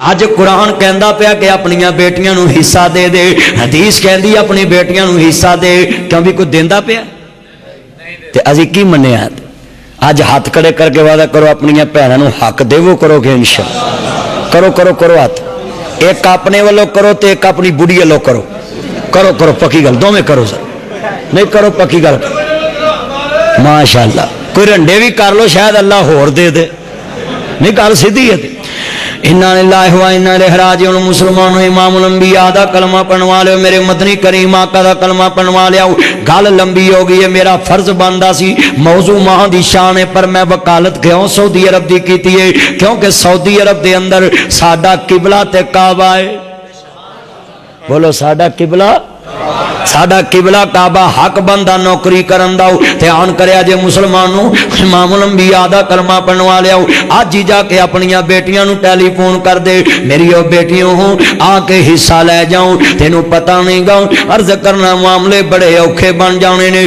اج قرآن کہندا پیا کہ اپنی بیٹیاں نو حصہ دے دے، حدیث کہندی اپنی بیٹیاں نو حصہ دے، کیوں بھی کوئی دیندا پیا تے اسی کی منیا؟ اج ہاتھ کھڑے کر کے وعدہ کرو اپنی بھیناں نو حق دیو کرو گے انشاءاللہ۔ کرو کرو کرو ہاتھ، ایک اپنے والوں کرو تے ایک اپنی بڑھی والوں کرو، کرو کرو پکی گل دوویں کرو سر، نہیں کرو پکی گل ماشاءاللہ۔ کوئی رنڈے بھی کر لو شاید اللہ ہور دے دے، نہیں گل سیدھی ہے۔ انا للہ و انا الیہ راجعون۔ مسلمانوں امام الانبیاء دا کلمہ پڑھوا لو، میرے مدنی کریم آقا دا کلمہ پڑھوا لیا۔ گل لمبی ہو گئی ہے، میرا فرض بندا سی موضوع ماں دی شان ہے، پر میں وکالت کیوں سعودی عرب دی کیتی ہے؟ کیونکہ سعودی عرب دے اندر ساڈا قبلہ تے کعبہ ہے۔ بولو ساڈا قبلہ، ساڈا قبلہ کعبہ، حق بندہ نوکری کرن دا تے آن کریا جے مسلمانوں امام الانبیاء دا کلمہ پڑھوا لیا۔ اج ہی جا کے اپنی بیٹیاں نو ٹیلی فون کر دے، میری او بیٹیوں ہوں آ کے حصہ لے جاؤں، تینوں پتہ نہیں گا عرض کرنا معاملے بڑے اوکھے بن جانے نے۔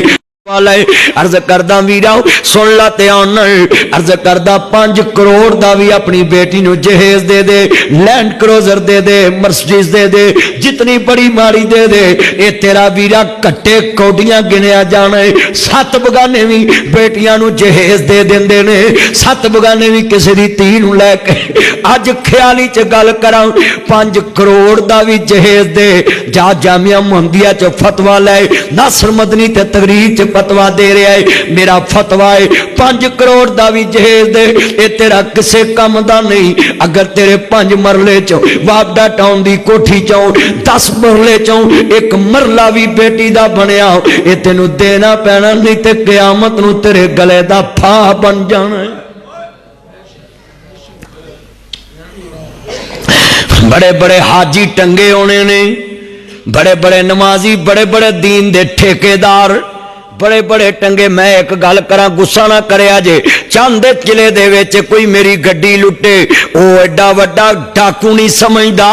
عرض کردہ ویراؤ سن لا تے آنر، عرض کردہ 5 کروڑ دا بھی اپنی بیٹی نو جہیز دے دے، لینڈ کروزر دے دے، مرسڈیز دے دے، جتنی بڑی ماری دے دے، اے تیرا ویرا کٹے کوڑیاں گنیا جانے۔ 7 بگانے بھی بیٹیاں نو جہیز دے دیں دے نے، 7 بگانے بھی کسی دی تین نو لے کے اج خیالی چ گل کراں 5 کروڑ دا بھی جہیز دے، جا جامعہ محمدیہ چ فتوہ لے، ناصر مدنی تے تقریر چ فتوہ دے رہے ہیں، میرا فتوہ ہے 5 کروڑ دا بھی جہیز دے، اے تیرا کسے کم دا نہیں۔ اگر تیرے 5 مرلے چوں وابڈا ٹاؤن دی کوٹھی چوں 10 مرلے چوں ایک مرلہ بھی بیٹی دا بنیا، اے تینوں دینا پینا، نہیں تے قیامت نو تیرے گلے دا پھا بن جانا ہے۔ بڑے بڑے حاجی ٹنگے ہونے نے، بڑے بڑے نمازی، بڑے بڑے دین دے ٹھیکیدار بڑے بڑے ٹنگے۔ میں ایک گل کراں غصہ نہ کرے آجے، چاند قلعے دے وچ کوئی میری گڈی لٹے، او ایڈا وڈا ڈاکو نہیں سمجھدا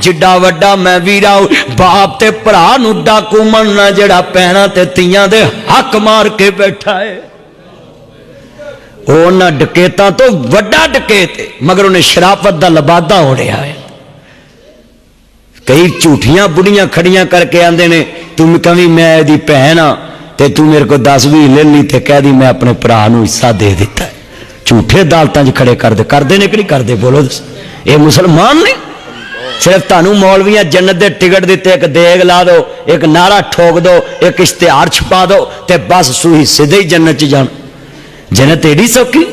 جڈا وڈا میں ویرا باپ تے بھرا نو ڈاکو مننا جڑا پینا تے تیاں دے حق مار کے بیٹھا ہے۔ او نہ ڈکیتاں تو وڈا ڈکیت ہے، مگر انہیں شرافت دا لبادہ ہو رہا ہے۔ کئی جھوٹیاں بڑیاں کھڑیاں کر کے آندے نے تم کبھی میں دی بہن ہاں تے تو میرے کو 10 بھی لے لی تے کہہ دی میں اپنے بھرا نو حصہ دے دیتا ہے۔ جھوٹے عدالتاں وچ کھڑے کر دے نے کہ نہیں کر دے؟ بولو اے مسلمان نہیں؟ صرف تانوں مولویاں جنت دے ٹکٹ دیتے، ایک دیگ لا دو، ایک نعرہ ٹھوک دو، ایک اشتہار چھپا دو تے بس سوئی سیدھے ہی جنت چ جان۔ جنت ایڈی سوکھی؟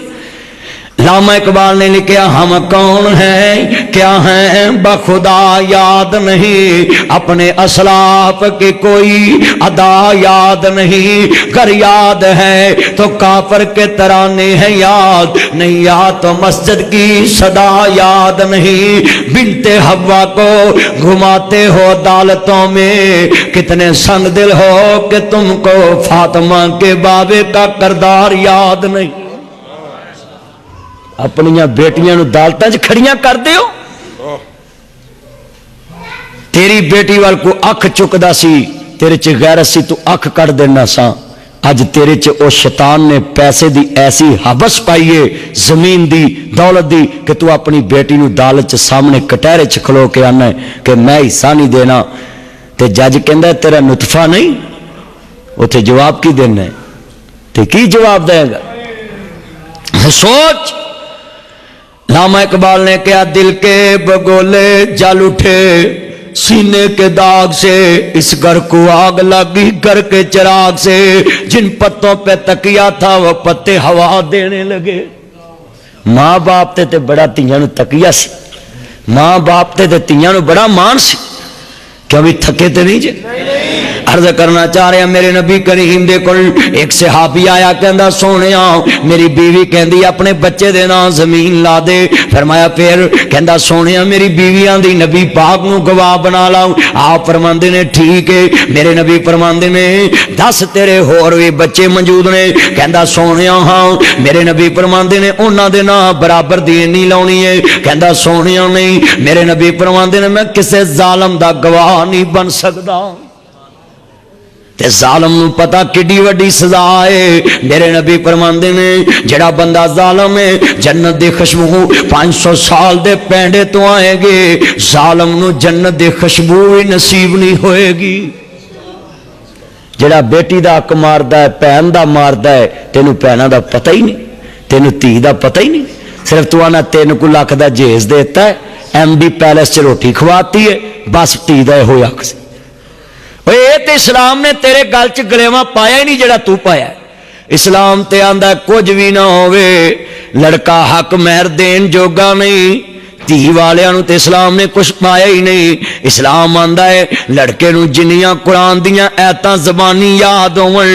علامہ اقبال نے لکھا ہم کون ہیں کیا ہیں بخدا یاد نہیں، اپنے اسلاف کے کوئی ادا یاد نہیں، گر یاد ہے تو کافر کے ترانے ہیں یاد نہیں، یاد تو مسجد کی صدا یاد نہیں، بنت حوا کو گھماتے ہو عدالتوں میں، کتنے سنگ دل ہو کہ تم کو فاطمہ کے بابے کا کردار یاد نہیں۔ اپنی بیٹیاں نو عدالتاں وچ کھڑیاں کر دیو۔ تیری بیٹی وال کو اکھ چکدا سی، تیرے چ غیرت سی، تو اکھ کٹ دینا سا۔ اج تیرے چ او شیطان نے پیسے دی ایسی حبس پائیے، زمین دی، دولت دی، کہ تو اپنی بیٹی نو عدالت چ سامنے کٹہرے چ کھلو کے آنا ہے کہ میں حصہ نہیں دینا، تے جج کہندا ہے تیرا نطفہ نہیں، اوتھے جواب کی دینا ہے؟ تے کی جواب دے گا؟ سوچ۔ علامہ اقبال نے کہا دل کے بگولے جل اٹھے سینے کے داغ سے، اس گھر کو آگ لگی گھر کے چراغ سے، جن پتوں پہ تکیا تھا وہ پتے ہوا دینے لگے۔ ماں باپ تے بڑا تیاں نو تکیا سی، ماں باپ تے تیاں نو بڑا مان سی، کیوں بھی تھکے تے نہیں جے؟ عرض کرنا چاہ رہے ہیں میرے نبی کریم دے کول ایک صحابی آیا کہندا سونیا میری بیوی کہندی اپنے بچے دے نام زمین لا دے۔ فرمایا پھر؟ کہندا سونیا میری بیویاں دی نبی پاک نو گواہ بنا لاؤ۔ آپ فرماندے نے ٹھیک ہے۔ میرے نبی فرماندے نے 10 تیرے ہور وی بچے موجود نے؟ کہندا سونیا ہاں۔ میرے نبی فرماندے نے انہاں دے نام برابر دی نہیں لاونی ہے؟ کہندا سونیا نہیں۔ میرے نبی فرماندے نے میں کسے ظالم دا گواہ نہیں بن سکدا۔ تے ظالم نو پتا کڈی وڈی سزا ہے. میرے نبی فرماندے نے جڑا بندہ ظالم ہے جنت دی خوشبو 500 سال دے پینڈے تو آئے گے, ظالم نو جنت دی خوشبو بھی نصیب نہیں ہوئے گی. جڑا بیٹی دا حق ماردا ہے, بہن دا ماردا ہے, تینوں بہناں دا پتہ ہی نہیں, تینوں دھی دا پتہ ہی نہیں. صرف تو آنا 3 لاکھ دا جہیز دیتا ہے, ایم ڈی پیلس چ روٹی کھواتی ہے, بس دھی دا ہویا کسی. اے تے اسلام نے تیرے گل چ گلیواں پایا ہی نہیں جڑا تو پایا. اسلام تے آندا کچھ بھی نہ ہوے, لڑکا حق مہر دین جوگا نہیں, دھی والیاں نو تے اسلام نے کچھ پایا ہی نہیں. اسلام آندا ہے لڑکے نو جنیاں قرآن دیاں ایتاں زبانی یاد ہون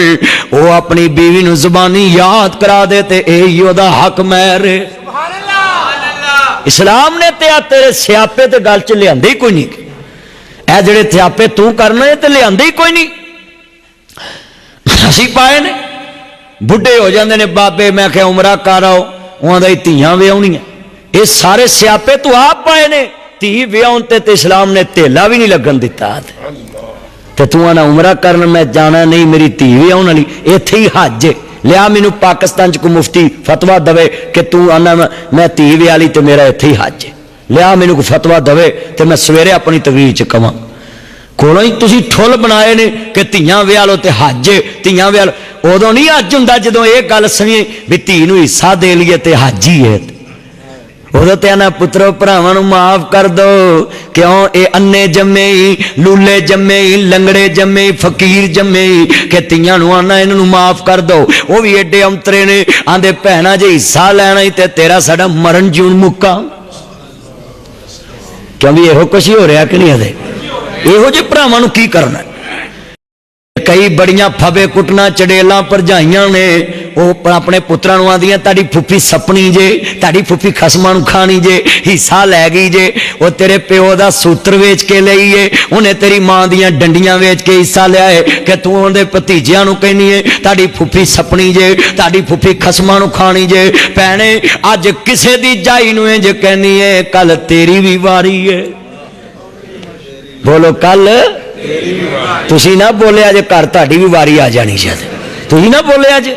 او اپنی بیوی نو زبانی یاد کرا دے تے اے ہی او دا حق مہر ہے. اسلام نے تے تیرے سیاپے تے گل چ لیاندے کوئی نہیں. اے جڑے سیاپے تو کرنا ہے تے لیاندے کوئی نہیں. اسی پائے نے بڈھے ہو جاندے نے بابے, میں کہ عمرہ کر آؤ, انہاں دی دھیاں ویاونیاں. یہ سارے سیاپے تو آپ پائے نے. دھی ویاون تے اسلام نے تیلا بھی نہیں لگن دیتا. تے تو آنا عمرہ کرنا میں جانا نہیں, میری دھی ویاون والی ایتھے ہی حج ہے. لیا مینوں پاکستان چ کو مفتی فتوا دے کہ تو آنا میں دھی ویالی تے میرا ایتھے ہی حج ہے. لیا مینوں کو فتوا دے تے میں سویرے اپنی تقریر چ کواں. کولوں ہی تسی ٹھل بنائے نے کہ دھیاں ویالو تے حج ہے, دھیاں ویالو. ادوں نہیں حج ہوندا جدوں یہ گل سنیے بھی دھی نوں حصہ دے لیے تے حج ہی ہے. ادو تے آنا پترو بھراواں نوں معاف کر دو, کیوں اے انے جمے ہی, لولے جمے ہی, لنگڑے جمے ہی, فقیر جمے ہی, کہ تیاں نوں آنا انہاں نوں معاف کر دو. وہ بھی ایڈے امترے نے, آندے بھੈਣਾਂ جے حصہ لینا ہی تے تیرا ساڈا مرن جیون مکا. کیوں بھی یہو کچھ ہی ہو رہا کہ نہیں ہے. یہو جے بھراواں نوں کی کرنا. کئی بڑیاں پھبے کٹنا چڑیلاں پرجائیاں نے, وہ اپنے پتراں نوں آندیاں تہاڈی پھپھی سپنی جے, تہاڈی پھپھی خسماں نوں کھانی جے, حصہ لے گئی جے. وہ تیرے پیو دا سوتر ویچ کے لئی ہے, انہیں تیری ماں دیاں ڈنڈیاں ویچ کے حصہ لیا ہے, کہ تو اندے بھتیجیاں نوں کہنی ہے تہاڈی پھپھی سپنی جے, تہاڈی پھپھی خسماں نوں کھانی جے. بھੈਣੇ اج کسے دی جائی نوں انج کہنی ہے, کل تیری بھی واری ہے. بولو کل تسی نہ بولے اج گھر تہاڈی بھی واری آ جانی شاید. تسی نہ بولے اج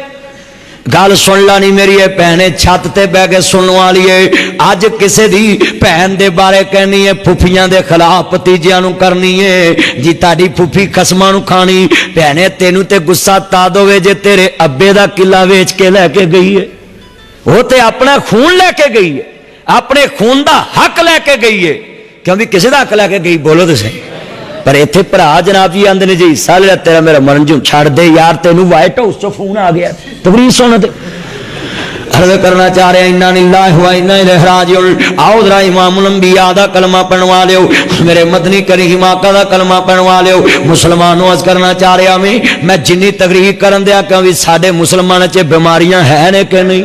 گل سن لانی میری ہے بھੈਣੇ, چھت تے بہ کے سنن والی ہے. اج کسے دی بہن دے بارے کہنی ہے پھپھیاں دے خلاف بھتیجیاں نوں کرنی ہے جی تہاڈی پھپھی خسماں نوں کھانی. بھੈਣੇ تینوں تے غصہ تا دوے جے تیرے ابے دا قلعہ ویچ کے لے کے گئی ہے. وہ تے اپنا خون لے کے گئی ہے, اپنے خون دا حق لے کے گئی ہے. کیوں بھی کسی دا حق لے کے گئی بولو تو صحیح. پر اتنے بھرا جناب جی آدھے نے جی حصہ لیا تیرا میرا مرن جوں چھڑ دے یار, تینوں وائٹ ہاؤس چ فون آ گیا تقریر سن تے عرض کرنا چاہ رہے ہیں انا للہ و انا الیہ راجعون. آؤ ذرا امام الانبیاء دا کلمہ پڑھوا لیو, میرے مدنی کریم آقا دا کلمہ پڑھوا لیو. مسلمانوں عرض کرنا چاہ رہا میں جنی تقریر کرن دیا کہ ساڈے مسلمانوں چ بیماریاں ہیں نے کہ نہیں.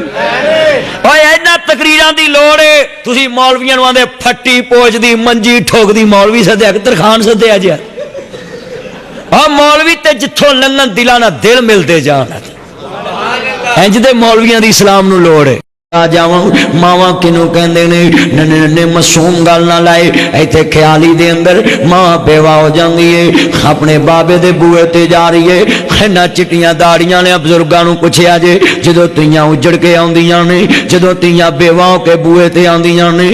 تقریراں دی لوڑ ہے. تسی مولویاں نوں آندے پھٹی پوچ دی منجی ٹھوک دی مولوی سدیا کہ ترخان سدیا جی. اور مولوی تے جتھوں لنگن دلاں نال دل ملتے جان, انج دے مولویاں دی اسلام نوں لوڑ ہے. آ جاواں ماواں کینوں کہندے نے ننے ننے معصوم گل نہ لائے. ایتھے خیالی دے اندر ماں بیوہ ہو جاندی ہے, اپنے بابے دے بوئے تے جا رہی ہے. اینا چٹیاں داڑیاں نے بزرگاں نوں پوچھیا جے جدوں تیاں اجڑ کے آندیاں نے, جدوں تیاں بیوہ ہو کے بوئے تے آندیاں نے,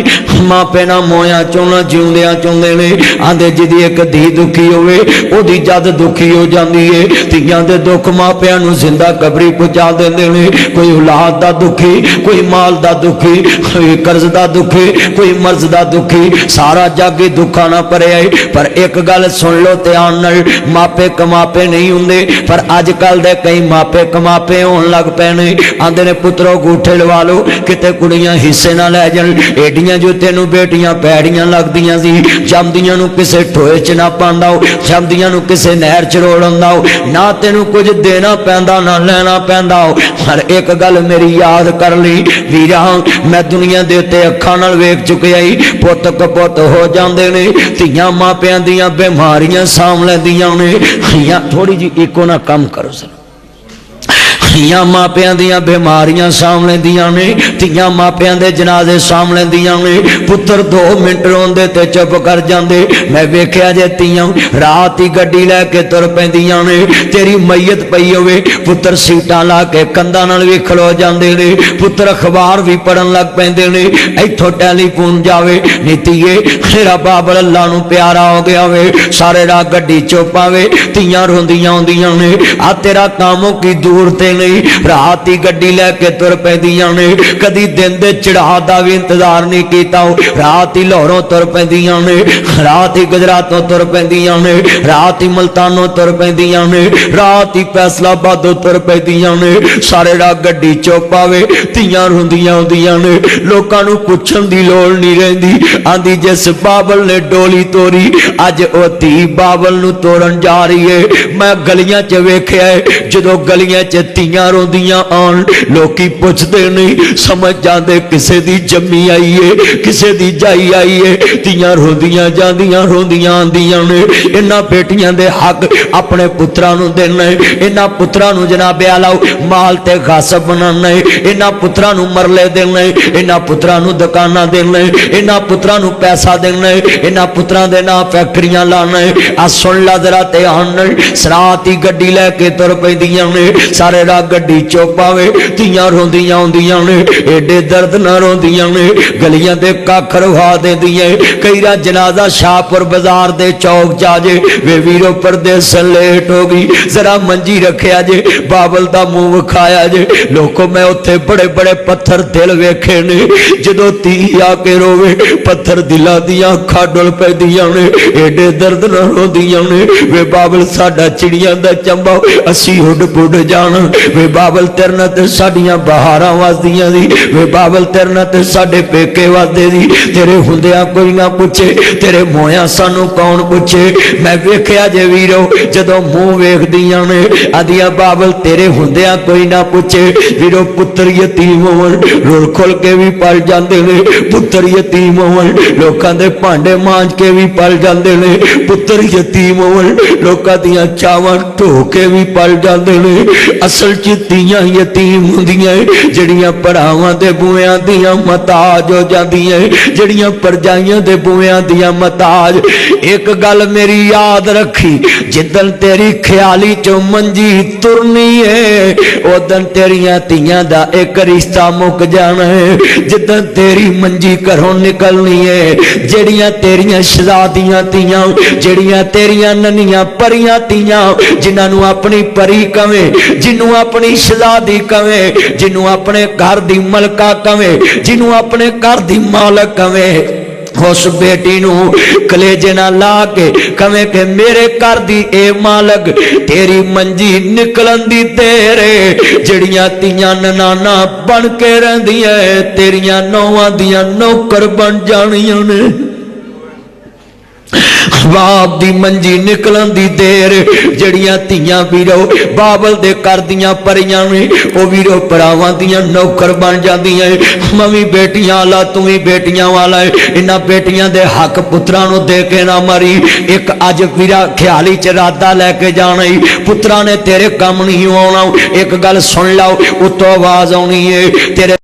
ماں پینا مویاں چونا جیوندیاں چوندے نے. آندے جدی ایک دھی دکھی ہوئے او دی جد دکھی ہو جاندی ہے. تیاں دے دکھ ماں پیاں نوں زندہ قبری پہنچا دیندے نے. کوئی اولاد دا دکھی, کوئی مال دا دکھی, کوئی قرض دا دکھی, کوئی مرض دا دکھی, سارا جگ دکھا نہ پڑے آئے. پر ایک گل سن لو دھیان نال, ماپے کماپے نہیں ہوندے, پر اج کل دے کئی ماپے کماپے ہون لگ پے نے. آندے نے پترو گوٹھے لوا لو کتے کڑیاں حصے نہ لے جان. ایڈیاں جو تینوں بیٹیاں پیڑیاں لگدیاں سی, جمدیاں نوں کسے ٹھوئے چ نہ پاندا ہو, جمدیاں نوں کسے نہر چ روڑندا ہو, نہ تینوں کچھ دینا پیندا نہ لینا پیندا ہو. پر ایک گل میری یاد کر لی ویراں, میں دنیا دے تے اکھاں نال ویکھ چکیا ہی پت کپت ہو جاندے نے. تیاں ماپیاں دیاں بیماریاں سام لیندیاں نے. یا تھوڑی جی ایکو نہ کم کرو سر, ਧੀਆਂ ਮਾਪਿਆਂ ਦੀਆਂ ਬਿਮਾਰੀਆਂ ਸਾਂਭ ਲੈਂਦੀਆਂ ਨੇ, ਧੀਆਂ ਮਾਪਿਆਂ ਦੇ ਜਨਾਜ਼ੇ ਸਾਂਭ ਲੈਂਦੀਆਂ ਨੇ। ਪੁੱਤਰ 2 ਮਿੰਟ ਰੋਂਦੇ ਤੇ ਚੁੱਪ ਕਰ ਜਾਂਦੇ। ਮੈਂ ਵੇਖਿਆ ਜੇ ਧੀਆਂ ਰਾਤ ਹੀ ਗੱਡੀ ਲੈ ਕੇ ਤੁਰ ਪੈਂਦੀਆਂ ਨੇ। ਤੇਰੀ ਮਈਤ ਪਈ ਹੋਵੇ, ਪੁੱਤਰ ਸੀਟਾਂ ਲਾ ਕੇ ਕੰਧਾਂ ਨਾਲ ਵੀ ਖਲੋ ਜਾਂਦੇ ਨੇ। ਪੁੱਤਰ ਅਖਬਾਰ ਵੀ ਪੜਨ ਲੱਗ ਪੈਂਦੇ ਨੇ। ਇੱਥੋਂ ਟੈਲੀਫੋਨ ਜਾਵੇ, ਨੀਤੀਏ ਤੇਰਾ ਬਾਬਲ ਅੱਲਾ ਨੂੰ ਪਿਆਰਾ ਹੋ ਗਿਆ ਵੇ, ਸਾਰੇ ਰਾਤ ਗੱਡੀ ਚੁੱਪ ਆਵੇ। ਧੀਆਂ ਰੋਂਦੀਆਂ ਆਉਂਦੀਆਂ ਨੇ। ਆ ਤੇਰਾ ਕਾਮੋਂ ਕੀ ਦੂਰ ਤੇ ਨਹੀਂ, ਰਾਤ ਹੀ ਗੱਡੀ ਲੈ ਕੇ ਤੁਰ ਪੈਂਦੀਆਂ ਨੇ। ਕਦੀ ਦਿਨ ਦੇ ਚੜਾਅ ਦਾ ਵੀ ਇੰਤਜ਼ਾਰ ਨਹੀਂ ਕੀਤਾ, ਰਾਤ ਹੀ ਲਾਹੌਰੋਂ ਤੁਰ ਪੈਂਦੀਆਂ ਨੇ, ਰਾਤ ਹੀ ਗੁਜਰਾਤੋਂ ਤੁਰ ਪੈਂਦੀਆਂ ਨੇ, ਰਾਤ ਹੀ ਮਲਤਾਨੋਂ ਤੁਰ ਪੈਂਦੀਆਂ ਨੇ, ਰਾਤ ਹੀ ਫੈਸਲਾਬਾਦੋਂ ਤੁਰ ਪੈਂਦੀਆਂ ਨੇ। ਸਾਰੇ ਰਾਤ ਗੱਡੀ ਚੁੱਪ ਆਵੇ। ਧੀਆਂ ਰੋਂਦੀਆਂ ਆਉਂਦੀਆਂ ਨੇ। ਲੋਕਾਂ ਨੂੰ ਪੁੱਛਣ ਦੀ ਲੋੜ ਨਹੀਂ ਰਹਿੰਦੀ। ਆਂਦੀ ਜਿਸ ਬਾਬਲ ਨੇ ਡੋਲੀ ਤੋਰੀ, ਅੱਜ ਉਹ ਧੀ ਬਾਬਲ ਨੂੰ ਤੋੜਨ ਜਾ ਰਹੀ ਏ। ਮੈਂ ਗਲੀਆਂ 'ਚ ਵੇਖਿਆ ਏ, ਜਦੋਂ ਗਲੀਆਂ 'ਚ ਧੀਆਂ ਰੋਂਦੀਆਂ ਆਉਣ, ਲੋਕੀ ਪੁੱਛਦੇ ਨਹੀਂ, ਸਮਝ ਜਾਂਦੇ ਕਿਸੇ ਦੀ ਜੰਮੀ ਆਈ ਏ, ਕਿਸੇ ਦੀ ਜਾਈ ਆਈ ਏ। ਧੀਆਂ ਰੋਂਦੀਆਂ ਜਾਂਦੀਆਂ, ਰੋਂਦੀਆਂ ਆਉਂਦੀਆਂ ਨੇ। ਇਹਨਾਂ ਬੇਟੀਆਂ ਦੇ ਹੱਕ ਆਪਣੇ ਪੁੱਤਰਾਂ ਨੂੰ ਦੇਣਾ ਹੈ। ਇਹਨਾਂ ਪੁੱਤਰਾਂ ਨੂੰ ਜਨਾਬੇ ਆਲਾ ਮਾਲ ਤੇ ਗਾਸਬ ਬਣਾਉਣਾ ਹੈ। ਇਹਨਾਂ ਪੁੱਤਰਾਂ ਨੂੰ ਮਰਲੇ ਦੇਣਾ ਹੈ। ਇਹਨਾਂ ਪੁੱਤਰਾਂ ਨੂੰ ਦੁਕਾਨਾਂ ਦੇਣਾ ਹੈ। ਇਹਨਾਂ ਪੁੱਤਰਾਂ ਨੂੰ ਪੈਸਾ ਦੇਣਾ ਹੈ। ਇਹਨਾਂ ਪੁੱਤਰਾਂ ਦੇ ਨਾਂ ਫੈਕਟਰੀਆਂ ਲਾਣਾ ਹੈ। ਆ ਸੁਣ ਲਾ ਜ਼ਰਾ ਧਿਆਨ ਨਾਲ, ਸਰਾਤ ਹੀ ਗੱਡੀ ਲੈ ਕੇ ਤੁਰ ਪੈਂਦੀਆਂ ਨੇ। ਸਾਰੇ ਰਾਤ ਗੱਡੀ ਚੁੱਪ ਆਵੇ। ਧੀਆਂ ਰੋਂਦੀਆਂ ਆਉਂਦੀਆਂ ਨੇ। ਏਡੇ ਦਰਦ ਨਾਲ ਰੋਂਦੀਆਂ ਨੇ। ਗਲੀਆਂ ਦੇ ਕੱਖ ਰਵਾ ਦਿੰਦੀਆਂ। ਕਈ ਰਾਤ ਜਨਾਜ਼ਾ ਸ਼ਾਹਪੁਰ ਬਾਜ਼ਾਰ ਦੇ ਚੌਕ ਜਾ ਜੇ, ਵੇ ਵੀਰੋ ਪਰਦੇਸ ਲੇਟ ਹੋ ਗਈ, ਜ਼ਰਾ ਮੰਜੀ ਰੱਖਿਆ ਜੇ, ਬਾਬਲ ਦਾ ਮੂੰਹ ਵਿਖਾਇਆ ਜੇ। ਲੋਕੋ ਮੈਂ ਉੱਥੇ ਬੜੇ ਬੜੇ ਪੱਥਰ ਦਿਲ ਵੇਖੇ ਨੇ। ਜਦੋਂ ਧੀ ਆ ਕੇ ਰੋਵੇ, ਪੱਥਰ ਦਿਲਾਂ ਦੀਆਂ ਅੱਖਾਂ ਡੁੱਲ ਪੈਂਦੀਆਂ ਨੇ। ਏਡੇ ਦਰਦ ਨਾਲ ਰੋਂਦੀਆਂ ਨੇ। ਵੇ ਬਾਬਲ ਸਾਡਾ ਚਿੜੀਆਂ ਦਾ ਚੰਬਾ, ਅਸੀਂ ਉੱਡ ਪੁੱਡ ਜਾਣਾ। ਵੇ ਬਾਬਲ ਤੇਰੇ ਨਾਲ ਤੇ ਸਾਡੀਆਂ ਬਹਾਰਾਂ ਵਸਦੀਆਂ ਸੀ। ਵੇ ਬਾਬਲ ਤੇਰੇ ਨਾਲ ਤੇ ਸਾਡੇ ਪੇਕੇ ਵਸਦੇ ਸੀ। ਤੇਰੇ ਹੁੰਦਿਆਂ ਕੋਈ ਨਾ ਪੁੱਛੇ, ਤੇਰੇ ਮੋਹਿਆਂ ਸਾਨੂੰ ਕੌਣ ਪੁੱਛੇ। ਮੈਂ ਵੇਖਿਆ ਜੇ ਵੀਰੋ, ਜਦੋਂ ਮੂੰਹ ਵੇਖਦੀਆਂ ਨੇ, ਆਂਦੀਆਂ ਬਾਬਲ ਤੇਰੇ ਹੁੰਦਿਆਂ ਕੋਈ ਨਾ ਪੁੱਛੇ। ਵੀਰੋ ਪੁੱਤਰ ਯਤੀਮ ਹੋਣ, ਰੁਲ ਖੁੱਲ ਕੇ ਵੀ ਪਲ ਜਾਂਦੇ ਨੇ। ਪੁੱਤਰ ਯਤੀਮ ਹੋਣ, ਲੋਕਾਂ ਦੇ ਭਾਂਡੇ ਮਾਂਜ ਕੇ ਵੀ ਪਲ ਜਾਂਦੇ ਨੇ। ਪੁੱਤਰ ਯਤੀਮ ਹੋਣ, ਲੋਕਾਂ ਦੀਆਂ ਚਾਵਾਂ ਢੋ ਕੇ ਵੀ ਪਲ ਜਾਂਦੇ ਨੇ। ਅਸਲ 'ਚ ਧੀਆਂ ਯਤੀਮ ਹੁੰਦੀਆਂ, ਜਿਹੜੀਆਂ ਭਰਾਵਾਂ ਦੇ ਬੂਹਿਆਂ ਦੀਆਂ ਮਤਾਜ ਹੋ ਜਾਂਦੀਆਂ, ਜਿਹੜੀਆਂ ਪਰਜਾਈਆਂ ਦੇ ਬੂਹਿਆਂ ਦੀਆਂ ਮਤਾਜ। ਇੱਕ ਗੱਲ ਮੇਰੀ ਯਾਦ ਰੱਖੀ, ਜਿੱਦਣ ਤੇਰੀ ਖਿਆਲੀ 'ਚੋਂ ਮੰਜੀ ਤੁਰਨੀ ਏ, ਉਦਣ ਤੇਰੀਆਂ ਧੀਆਂ ਦਾ ਇੱਕ ਰਿਸ਼ਤਾ ਮੁੱਕ ਜਾਣਾ ਹੈ। ਜਿੱਦਣ ਤੇਰੀ ਮੰਜੀ ਘਰੋਂ ਨਿਕਲਣੀ ਏ, ਜਿਹੜੀਆਂ ਤੇਰੀਆਂ ਸ਼ਹਿਜ਼ਾਦੀਆਂ ਧੀਆਂ, ਜਿਹੜੀਆਂ ਤੇਰੀਆਂ ਨੰਨੀਆਂ ਪਰੀਆਂ ਧੀਆਂ, ਜਿਨ੍ਹਾਂ ਨੂੰ ਆਪਣੀ ਪਰੀ ਕਵੇਂ, ਜਿਹਨੂੰ ਆਪਣੀ ਸ਼ਹਿਜ਼ਾਦੀ ਕਵੇਂ, ਜਿਹਨੂੰ ਆਪਣੇ ਘਰ ਦੀ ਮਲਕਾ ਕਵੇਂ, ਜਿਹਨੂੰ ਆਪਣੇ ਘਰ ਦੀ ਮਾਲਕ ਕਵੇਂ, ਉਸ ਬੇਟੀ ਨੂੰ ਕਲੇਜੇ ਨਾਲ ਲਾ ਕੇ ਕਵੇਂ ਕਿ ਮੇਰੇ ਘਰ ਦੀ ਇਹ ਮਾਲਕ, ਤੇਰੀ ਮੰਜੀ ਨਿਕਲਣ ਦੀ ਤੇਰੇ। ਜਿਹੜੀਆਂ ਧੀਆਂ ਨਨਾਣਾ ਬਣ ਕੇ ਰਹਿੰਦੀਆਂ, ਤੇਰੀਆਂ ਨੌਵਾਂ ਦੀਆਂ ਨੌਕਰ ਬਣ ਜਾਣੀਆਂ ਨੇ। ਬਾਪ ਦੀ ਮੰਜੀ ਨਿਕਲਣ ਦੀ ਦੇਰ। ਜਿਹੜੀਆਂ ਧੀਆਂ ਵੀਰੋ ਬਾਬਲ ਦੇ ਘਰ ਦੀਆਂ ਪਰੀਆਂ ਨੇ, ਉਹ ਵੀਰੋ ਭਰਾਵਾਂ ਦੀਆਂ ਨੌਕਰ ਬਣ ਜਾਂਦੀਆਂ। ਮੈਂ ਵੀ ਬੇਟੀਆਂ ਵਾਲਾ, ਤੂੰ ਵੀ ਬੇਟੀਆਂ ਵਾਲਾ। ਇਹਨਾਂ ਬੇਟੀਆਂ ਦੇ ਹੱਕ ਪੁੱਤਰਾਂ ਨੂੰ ਦੇ ਕੇ ਨਾ ਮਰੀ। ਇੱਕ ਅੱਜ ਵੀਰਾ ਖਿਆਲੀ 'ਚ ਇਰਾਦਾ ਲੈ ਕੇ ਜਾਣਾ, ਪੁੱਤਰਾਂ ਨੇ ਤੇਰੇ ਕੰਮ ਨਹੀਂ ਆਉਣਾ। ਇੱਕ ਗੱਲ ਸੁਣ ਲਓ, ਉੱਤੋਂ ਆਵਾਜ਼ ਆਉਣੀ ਏ, ਤੇਰੇ